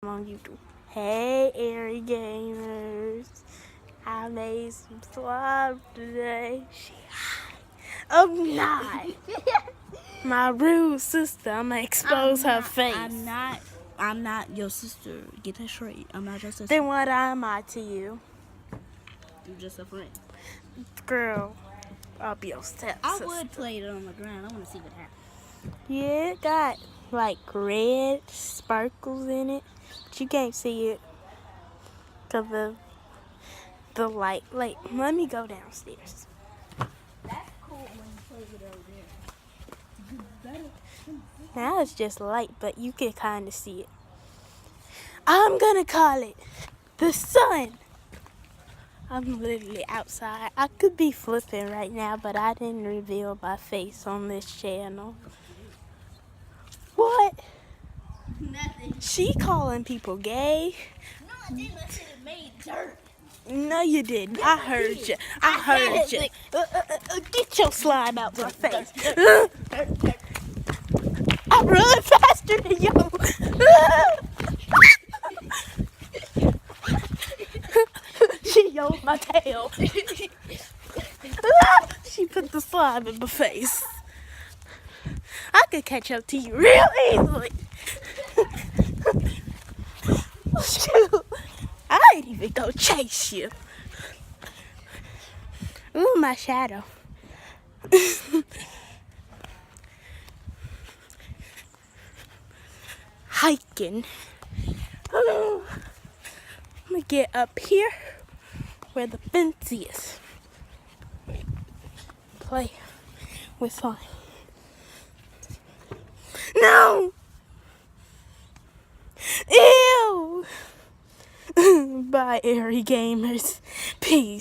On YouTube. Hey, Airy Gamers. I made some slime today. I'm not. My rude sister. I'm gonna expose her face. I'm not your sister. Get that straight. I'm not your sister. Then what am I to you? You're just a friend. Girl, I'll be your stepsister. I would play it on the ground. I want to see what happens. Yeah, it got like red sparkles in it. But you can't see it because of the light. Like, let me go downstairs. That's cool when you play it over there. Now it's just light, but you can kind of see it. I'm gonna call it the sun. I'm literally outside. I could be flipping right now, but I didn't reveal my face on this channel. What? Nothing. She calling people gay? No, I didn't. I said it made dirt. No, you didn't. I heard you. I heard you. Get your slime out my face. I'm running faster than you. She yelled my tail. She put the slime in my face. I could catch up to you real easily. Shoot. I ain't even gonna chase you. Ooh, my shadow. Hiking. I'm gonna get up here where the fence is. Play with slime. No! Ew! Bye, Airy Gamers. Peace.